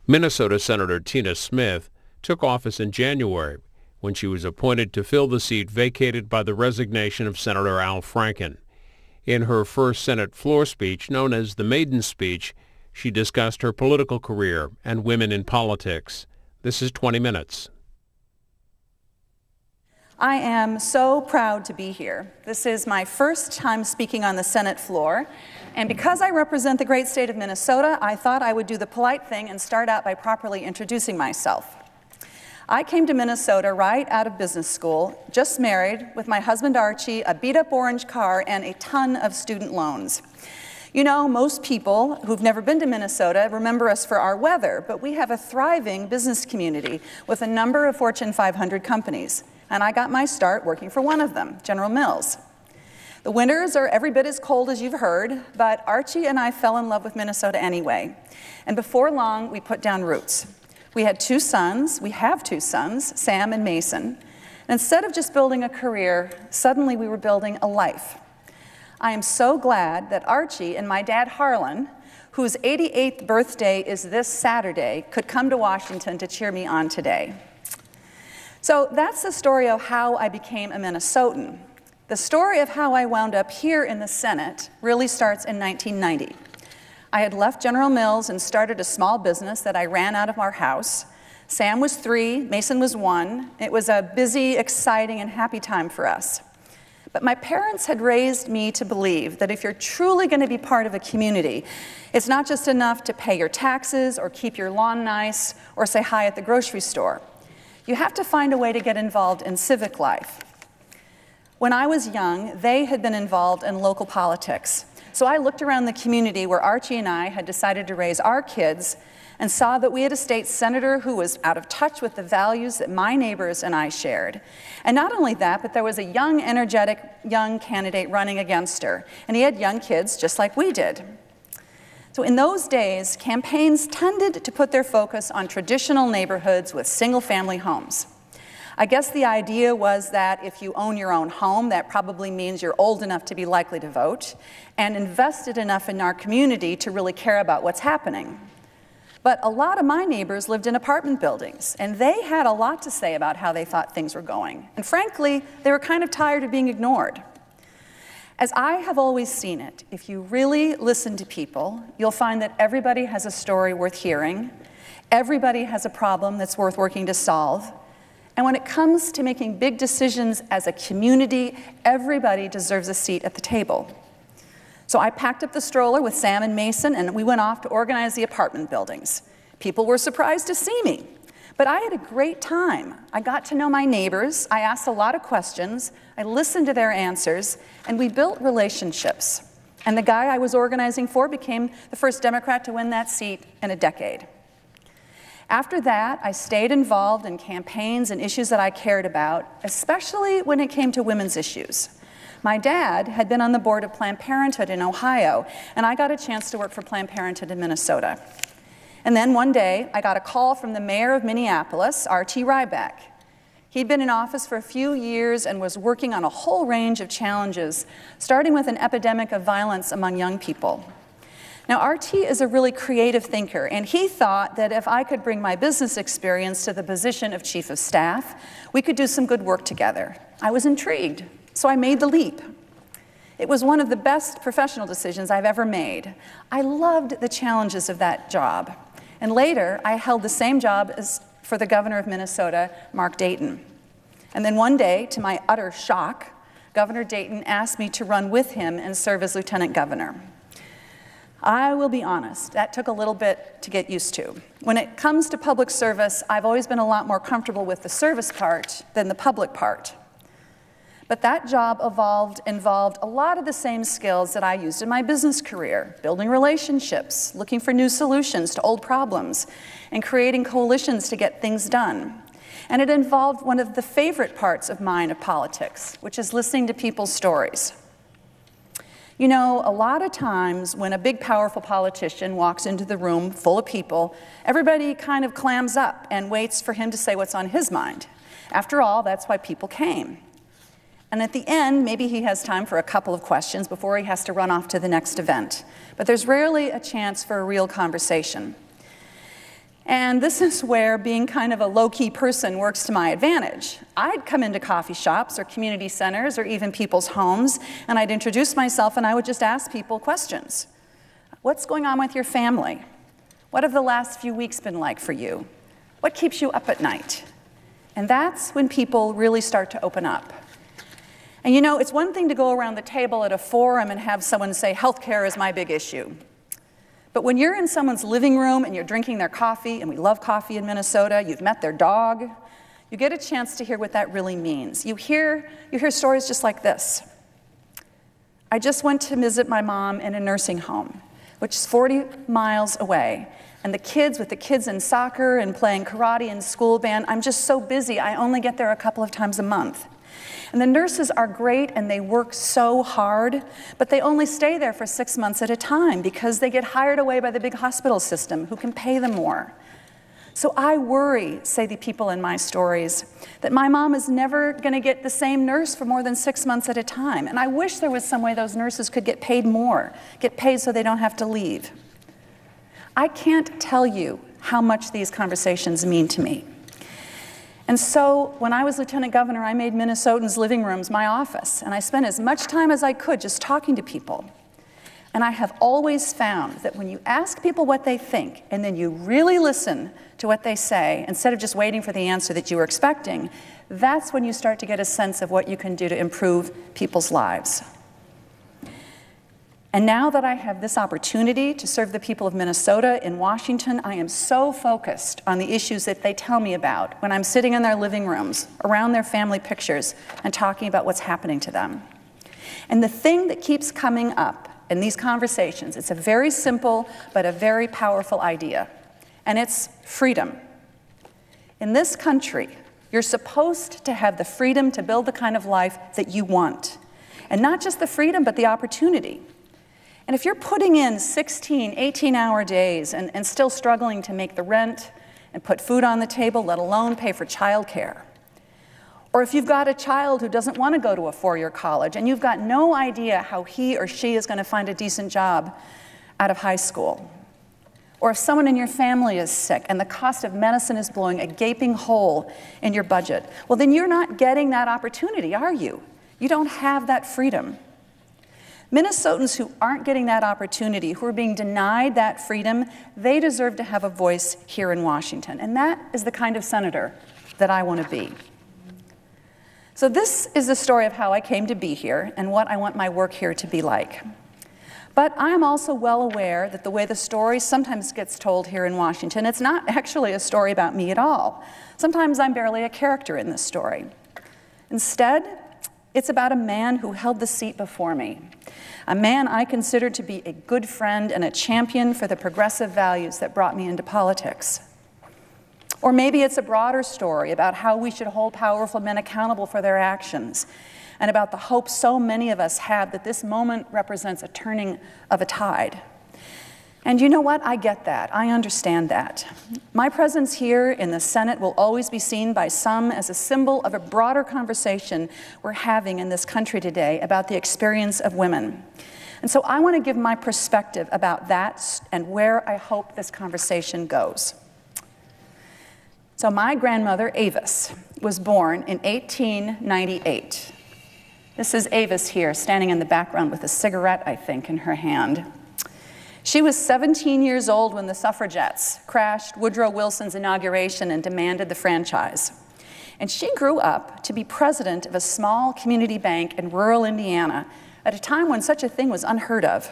Minnesota Senator Tina Smith took office in January when she was appointed to fill the seat vacated by the resignation of Senator Al Franken. In her first Senate floor speech, known as the Maiden Speech, she discussed her political career and women in politics. This is 20 Minutes. I am so proud to be here. This is my first time speaking on the Senate floor, and because I represent the great state of Minnesota, I thought I would do the polite thing and start out by properly introducing myself. I came to Minnesota right out of business school, just married, with my husband Archie, a beat-up orange car, and a ton of student loans. You know, most people who've never been to Minnesota remember us for our weather, but we have a thriving business community with a number of Fortune 500 companies. And I got my start working for one of them, General Mills. The winters are every bit as cold as you've heard, but Archie and I fell in love with Minnesota anyway. And before long, we put down roots. We have two sons, Sam and Mason. And instead of just building a career, suddenly we were building a life. I am so glad that Archie and my dad Harlan, whose 88th birthday is this Saturday, could come to Washington to cheer me on today. So that's the story of how I became a Minnesotan. The story of how I wound up here in the Senate really starts in 1990. I had left General Mills and started a small business that I ran out of our house. Sam was 3, Mason was 1. It was a busy, exciting, and happy time for us. But my parents had raised me to believe that if you're truly going to be part of a community, it's not just enough to pay your taxes or keep your lawn nice or say hi at the grocery store. You have to find a way to get involved in civic life. When I was young, they had been involved in local politics. So I looked around the community where Archie and I had decided to raise our kids and saw that we had a state senator who was out of touch with the values that my neighbors and I shared. And not only that, but there was a young, energetic, young candidate running against her. And he had young kids just like we did. So in those days, campaigns tended to put their focus on traditional neighborhoods with single-family homes. I guess the idea was that if you own your own home, that probably means you're old enough to be likely to vote and invested enough in our community to really care about what's happening. But a lot of my neighbors lived in apartment buildings, and they had a lot to say about how they thought things were going. And frankly, they were kind of tired of being ignored. As I have always seen it, if you really listen to people, you'll find that everybody has a story worth hearing, everybody has a problem that's worth working to solve, and when it comes to making big decisions as a community, everybody deserves a seat at the table. So I packed up the stroller with Sam and Mason, and we went off to organize the apartment buildings. People were surprised to see me, but I had a great time. I got to know my neighbors, I asked a lot of questions, I listened to their answers, and we built relationships. And the guy I was organizing for became the first Democrat to win that seat in a decade. After that, I stayed involved in campaigns and issues that I cared about, especially when it came to women's issues. My dad had been on the board of Planned Parenthood in Ohio, and I got a chance to work for Planned Parenthood in Minnesota. And then one day, I got a call from the mayor of Minneapolis, R.T. Ryback. He'd been in office for a few years and was working on a whole range of challenges, starting with an epidemic of violence among young people. Now, R.T. is a really creative thinker, and he thought that if I could bring my business experience to the position of chief of staff, we could do some good work together. I was intrigued, so I made the leap. It was one of the best professional decisions I've ever made. I loved the challenges of that job. And later, I held the same job as for the governor of Minnesota, Mark Dayton. And then one day, to my utter shock, Governor Dayton asked me to run with him and serve as lieutenant governor. I will be honest, that took a little bit to get used to. When it comes to public service, I've always been a lot more comfortable with the service part than the public part. But that job involved a lot of the same skills that I used in my business career, building relationships, looking for new solutions to old problems, and creating coalitions to get things done. And it involved one of the favorite parts of mine of politics, which is listening to people's stories. You know, a lot of times when a big, powerful politician walks into the room full of people, everybody kind of clams up and waits for him to say what's on his mind. After all, that's why people came. And at the end, maybe he has time for a couple of questions before he has to run off to the next event. But there's rarely a chance for a real conversation. And this is where being kind of a low-key person works to my advantage. I'd come into coffee shops or community centers or even people's homes, and I'd introduce myself and I would just ask people questions. What's going on with your family? What have the last few weeks been like for you? What keeps you up at night? And that's when people really start to open up. And you know, it's one thing to go around the table at a forum and have someone say, healthcare is my big issue. But when you're in someone's living room and you're drinking their coffee, and we love coffee in Minnesota, you've met their dog, you get a chance to hear what that really means. You hear stories just like this. I just went to visit my mom in a nursing home, which is 40 miles away. And the kids in soccer and playing karate and school band, I'm just so busy, I only get there a couple of times a month. And the nurses are great and they work so hard, but they only stay there for 6 months at a time because they get hired away by the big hospital system who can pay them more. So I worry, say the people in my stories, that my mom is never going to get the same nurse for more than 6 months at a time. And I wish there was some way those nurses could get paid more, get paid so they don't have to leave. I can't tell you how much these conversations mean to me. And so when I was lieutenant governor, I made Minnesotans' living rooms my office, and I spent as much time as I could just talking to people. And I have always found that when you ask people what they think, and then you really listen to what they say, instead of just waiting for the answer that you were expecting, that's when you start to get a sense of what you can do to improve people's lives. And now that I have this opportunity to serve the people of Minnesota in Washington, I am so focused on the issues that they tell me about when I'm sitting in their living rooms, around their family pictures, and talking about what's happening to them. And the thing that keeps coming up in these conversations, it's a very simple but a very powerful idea, and it's freedom. In this country, you're supposed to have the freedom to build the kind of life that you want. And not just the freedom, but the opportunity. And if you're putting in 16, 18-hour days and still struggling to make the rent and put food on the table, let alone pay for childcare, or if you've got a child who doesn't want to go to a four-year college and you've got no idea how he or she is going to find a decent job out of high school, or if someone in your family is sick and the cost of medicine is blowing a gaping hole in your budget, well, then you're not getting that opportunity, are you? You don't have that freedom. Minnesotans who aren't getting that opportunity, who are being denied that freedom, they deserve to have a voice here in Washington. And that is the kind of senator that I want to be. So this is the story of how I came to be here and what I want my work here to be like. But I am also well aware that the way the story sometimes gets told here in Washington, it's not actually a story about me at all. Sometimes I'm barely a character in this story. Instead, it's about a man who held the seat before me, a man I consider to be a good friend and a champion for the progressive values that brought me into politics. Or maybe it's a broader story about how we should hold powerful men accountable for their actions, and about the hope so many of us have that this moment represents a turning of a tide. And you know what? I get that. I understand that. My presence here in the Senate will always be seen by some as a symbol of a broader conversation we're having in this country today about the experience of women. And so I want to give my perspective about that and where I hope this conversation goes. So my grandmother, Avis, was born in 1898. This is Avis here, standing in the background with a cigarette, I think, in her hand. She was 17 years old when the suffragettes crashed Woodrow Wilson's inauguration and demanded the franchise. And she grew up to be president of a small community bank in rural Indiana at a time when such a thing was unheard of.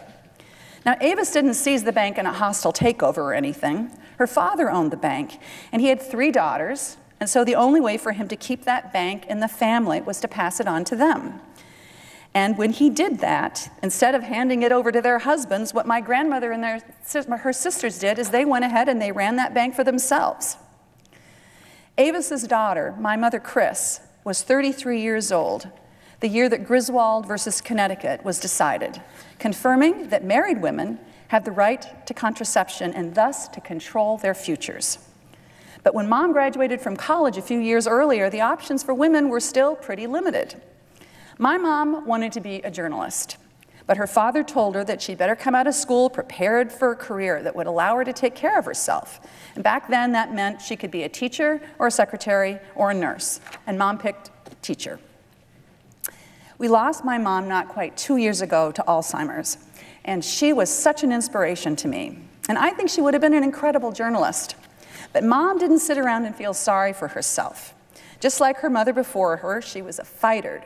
Now, Avis didn't seize the bank in a hostile takeover or anything. Her father owned the bank, and he had 3 daughters, and so the only way for him to keep that bank in the family was to pass it on to them. And when he did that, instead of handing it over to their husbands, what my grandmother and her sisters did is they went ahead and they ran that bank for themselves. Avis's daughter, my mother Chris, was 33 years old the year that Griswold versus Connecticut was decided, confirming that married women have the right to contraception and thus to control their futures. But when Mom graduated from college a few years earlier, the options for women were still pretty limited. My mom wanted to be a journalist. But her father told her that she'd better come out of school prepared for a career that would allow her to take care of herself. And back then, that meant she could be a teacher or a secretary or a nurse. And Mom picked teacher. We lost my mom not quite 2 years ago to Alzheimer's. And she was such an inspiration to me. And I think she would have been an incredible journalist. But Mom didn't sit around and feel sorry for herself. Just like her mother before her, she was a fighter.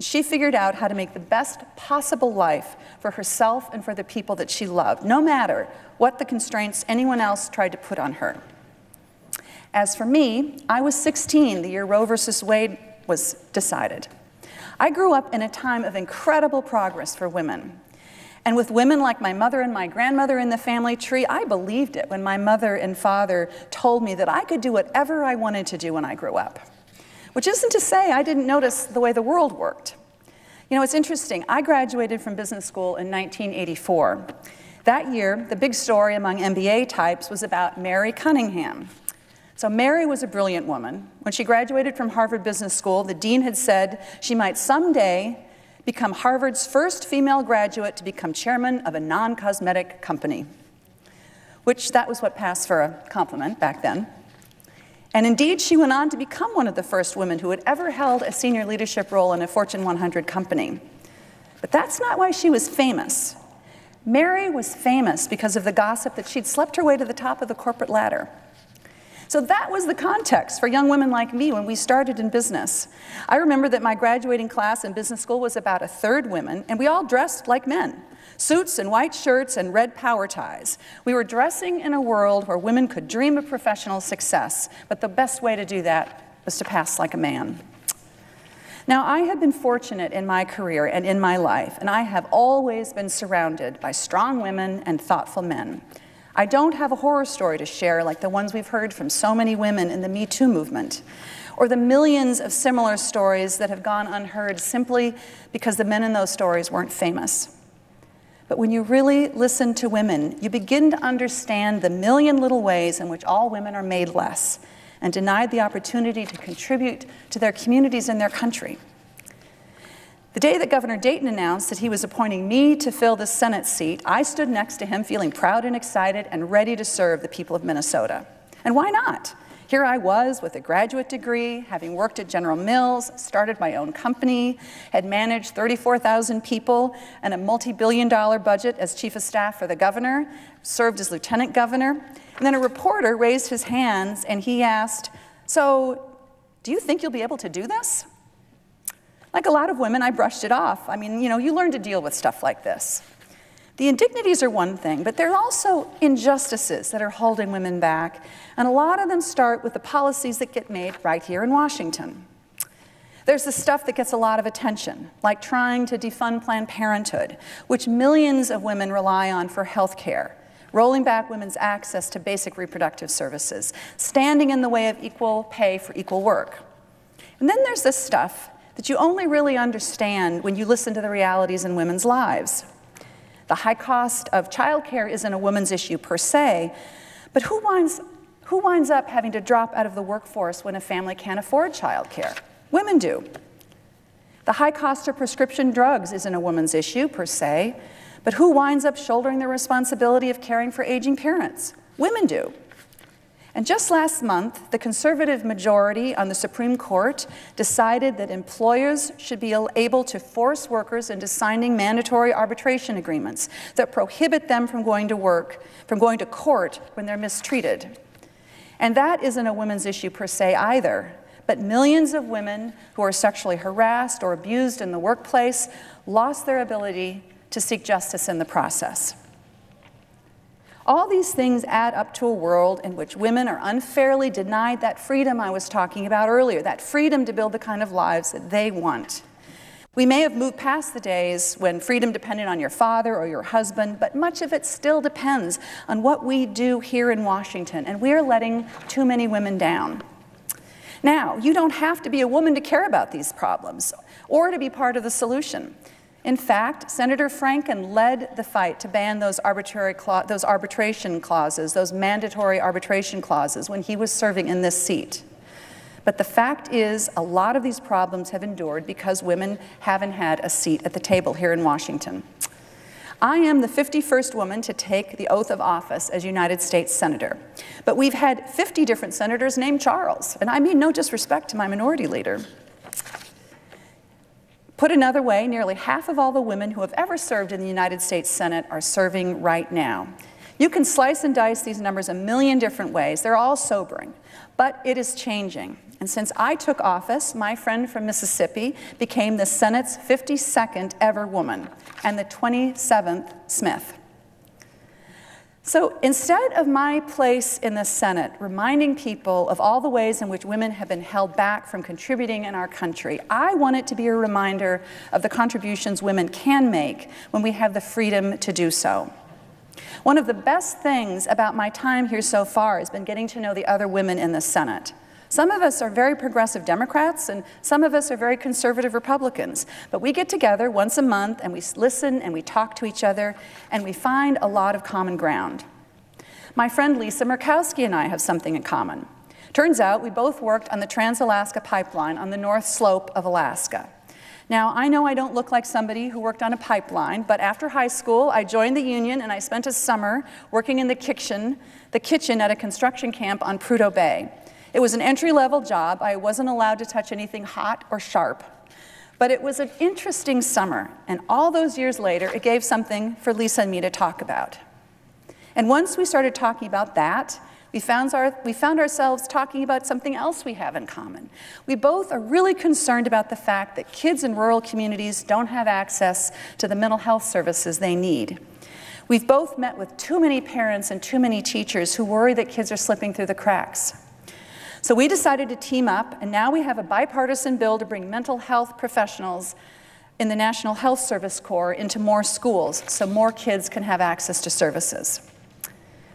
She figured out how to make the best possible life for herself and for the people that she loved, no matter what the constraints anyone else tried to put on her. As for me, I was 16 the year Roe versus Wade was decided. I grew up in a time of incredible progress for women. And with women like my mother and my grandmother in the family tree, I believed it when my mother and father told me that I could do whatever I wanted to do when I grew up. Which isn't to say I didn't notice the way the world worked. You know, it's interesting. I graduated from business school in 1984. That year, the big story among MBA types was about Mary Cunningham. So Mary was a brilliant woman. When she graduated from Harvard Business School, the dean had said she might someday become Harvard's first female graduate to become chairman of a non-cosmetic company, which that was what passed for a compliment back then. And indeed, she went on to become one of the first women who had ever held a senior leadership role in a Fortune 100 company. But that's not why she was famous. Mary was famous because of the gossip that she'd slept her way to the top of the corporate ladder. So that was the context for young women like me when we started in business. I remember that my graduating class in business school was about a third women, and we all dressed like men. Suits and white shirts and red power ties. We were dressing in a world where women could dream of professional success, but the best way to do that was to pass like a man. Now, I have been fortunate in my career and in my life, and I have always been surrounded by strong women and thoughtful men. I don't have a horror story to share like the ones we've heard from so many women in the Me Too movement, or the millions of similar stories that have gone unheard simply because the men in those stories weren't famous. But when you really listen to women, you begin to understand the million little ways in which all women are made less and denied the opportunity to contribute to their communities and their country. The day that Governor Dayton announced that he was appointing me to fill the Senate seat, I stood next to him feeling proud and excited and ready to serve the people of Minnesota. And why not? Here I was with a graduate degree, having worked at General Mills, started my own company, had managed 34,000 people and a multi-billion-dollar budget as chief of staff for the governor, served as lieutenant governor. And then a reporter raised his hands and he asked, "So, do you think you'll be able to do this?" Like a lot of women, I brushed it off. I mean, you learn to deal with stuff like this. The indignities are one thing, but there are also injustices that are holding women back, and a lot of them start with the policies that get made right here in Washington. There's the stuff that gets a lot of attention, like trying to defund Planned Parenthood, which millions of women rely on for health care, rolling back women's access to basic reproductive services, standing in the way of equal pay for equal work. And then there's this stuff that you only really understand when you listen to the realities in women's lives. The high cost of childcare isn't a woman's issue per se, but who winds up having to drop out of the workforce when a family can't afford childcare? Women do. The high cost of prescription drugs isn't a woman's issue per se, but who winds up shouldering the responsibility of caring for aging parents? Women do. And just last month, the conservative majority on the Supreme Court decided that employers should be able to force workers into signing mandatory arbitration agreements that prohibit them from going to court when they're mistreated. And that isn't a women's issue per se either, but millions of women who are sexually harassed or abused in the workplace lost their ability to seek justice in the process. All these things add up to a world in which women are unfairly denied that freedom I was talking about earlier, that freedom to build the kind of lives that they want. We may have moved past the days when freedom depended on your father or your husband, but much of it still depends on what we do here in Washington, and we are letting too many women down. Now, you don't have to be a woman to care about these problems or to be part of the solution. In fact, Senator Franken led the fight to ban those arbitration clauses, those mandatory arbitration clauses, when he was serving in this seat. But the fact is, a lot of these problems have endured because women haven't had a seat at the table here in Washington. I am the 51st woman to take the oath of office as United States Senator. But we've had 50 different senators named Charles, and I mean no disrespect to my minority leader. Put another way, nearly half of all the women who have ever served in the United States Senate are serving right now. You can slice and dice these numbers a million different ways. They're all sobering, but it is changing. And since I took office, my friend from Mississippi became the Senate's 52nd ever woman and the 27th Smith. So instead of my place in the Senate reminding people of all the ways in which women have been held back from contributing in our country, I want it to be a reminder of the contributions women can make when we have the freedom to do so. One of the best things about my time here so far has been getting to know the other women in the Senate. Some of us are very progressive Democrats, and some of us are very conservative Republicans. But we get together once a month, and we listen, and we talk to each other, and we find a lot of common ground. My friend Lisa Murkowski and I have something in common. Turns out we both worked on the Trans-Alaska Pipeline on the North Slope of Alaska. Now, I know I don't look like somebody who worked on a pipeline, but after high school, I joined the union, and I spent a summer working in the kitchen at a construction camp on Prudhoe Bay. It was an entry-level job. I wasn't allowed to touch anything hot or sharp. But it was an interesting summer, and all those years later, it gave something for Lisa and me to talk about. And once we started talking about that, we found ourselves talking about something else we have in common. We both are really concerned about the fact that kids in rural communities don't have access to the mental health services they need. We've both met with too many parents and too many teachers who worry that kids are slipping through the cracks. So we decided to team up, and now we have a bipartisan bill to bring mental health professionals in the National Health Service Corps into more schools so more kids can have access to services.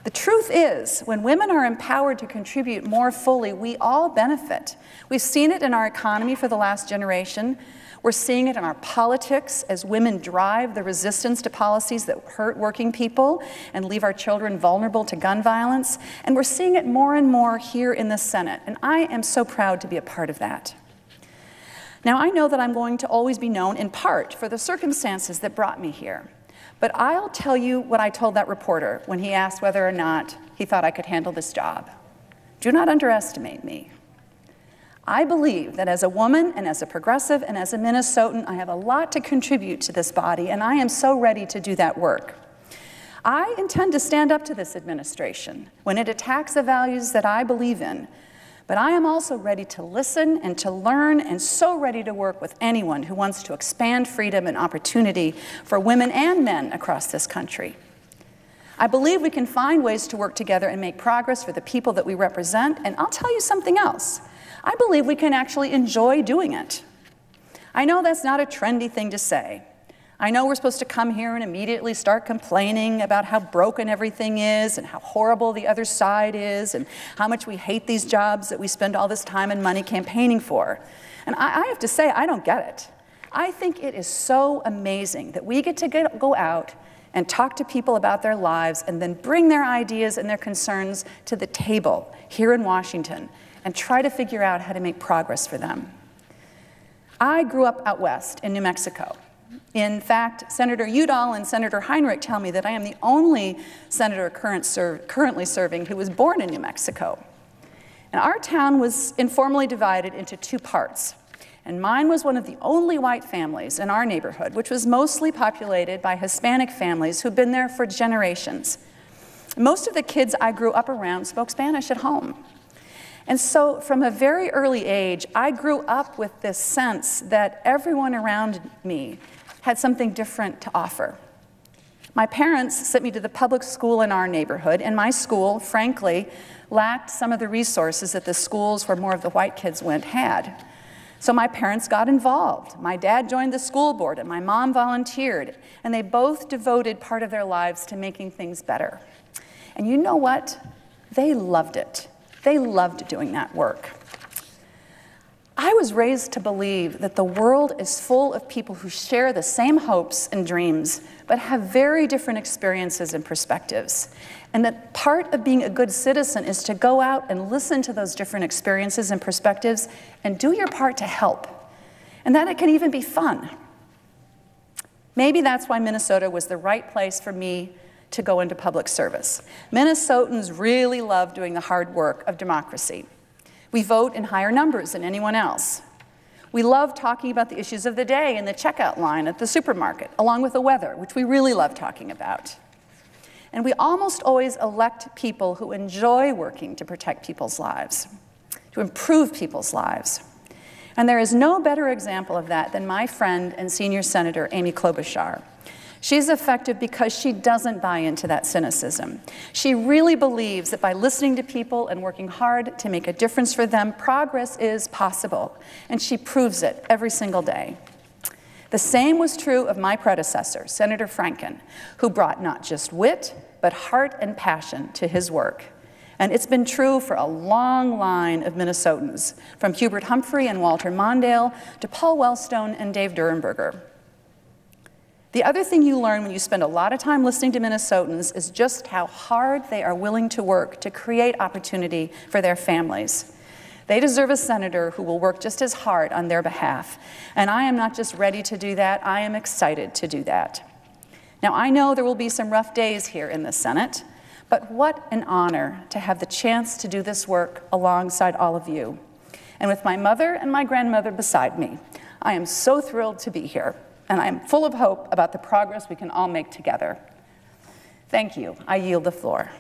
The truth is, when women are empowered to contribute more fully, we all benefit. We've seen it in our economy for the last generation. We're seeing it in our politics as women drive the resistance to policies that hurt working people and leave our children vulnerable to gun violence. And we're seeing it more and more here in the Senate. And I am so proud to be a part of that. Now, I know that I'm going to always be known in part for the circumstances that brought me here. But I'll tell you what I told that reporter when he asked whether or not he thought I could handle this job. Do not underestimate me. I believe that as a woman and as a progressive and as a Minnesotan, I have a lot to contribute to this body, and I am so ready to do that work. I intend to stand up to this administration when it attacks the values that I believe in, but I am also ready to listen and to learn and so ready to work with anyone who wants to expand freedom and opportunity for women and men across this country. I believe we can find ways to work together and make progress for the people that we represent, and I'll tell you something else. I believe we can actually enjoy doing it. I know that's not a trendy thing to say. I know we're supposed to come here and immediately start complaining about how broken everything is and how horrible the other side is and how much we hate these jobs that we spend all this time and money campaigning for. And I have to say, I don't get it. I think it is so amazing that we get to go out and talk to people about their lives and then bring their ideas and their concerns to the table here in Washington and try to figure out how to make progress for them. I grew up out west in New Mexico. In fact, Senator Udall and Senator Heinrich tell me that I am the only senator currently serving who was born in New Mexico. And our town was informally divided into two parts. And mine was one of the only white families in our neighborhood, which was mostly populated by Hispanic families who'd been there for generations. Most of the kids I grew up around spoke Spanish at home. And so from a very early age, I grew up with this sense that everyone around me had something different to offer. My parents sent me to the public school in our neighborhood, and my school, frankly, lacked some of the resources that the schools where more of the white kids went had. So my parents got involved. My dad joined the school board, and my mom volunteered, and they both devoted part of their lives to making things better. And you know what? They loved it. They loved doing that work. I was raised to believe that the world is full of people who share the same hopes and dreams, but have very different experiences and perspectives. And that part of being a good citizen is to go out and listen to those different experiences and perspectives and do your part to help. And that it can even be fun. Maybe that's why Minnesota was the right place for me to go into public service. Minnesotans really love doing the hard work of democracy. We vote in higher numbers than anyone else. We love talking about the issues of the day in the checkout line at the supermarket, along with the weather, which we really love talking about. And we almost always elect people who enjoy working to protect people's lives, to improve people's lives. And there is no better example of that than my friend and senior senator, Amy Klobuchar. She's effective because she doesn't buy into that cynicism. She really believes that by listening to people and working hard to make a difference for them, progress is possible. And she proves it every single day. The same was true of my predecessor, Senator Franken, who brought not just wit, but heart and passion to his work. And it's been true for a long line of Minnesotans, from Hubert Humphrey and Walter Mondale to Paul Wellstone and Dave Durenberger. The other thing you learn when you spend a lot of time listening to Minnesotans is just how hard they are willing to work to create opportunity for their families. They deserve a senator who will work just as hard on their behalf. And I am not just ready to do that, I am excited to do that. Now, I know there will be some rough days here in the Senate, but what an honor to have the chance to do this work alongside all of you. And with my mother and my grandmother beside me, I am so thrilled to be here. And I am full of hope about the progress we can all make together. Thank you. I yield the floor.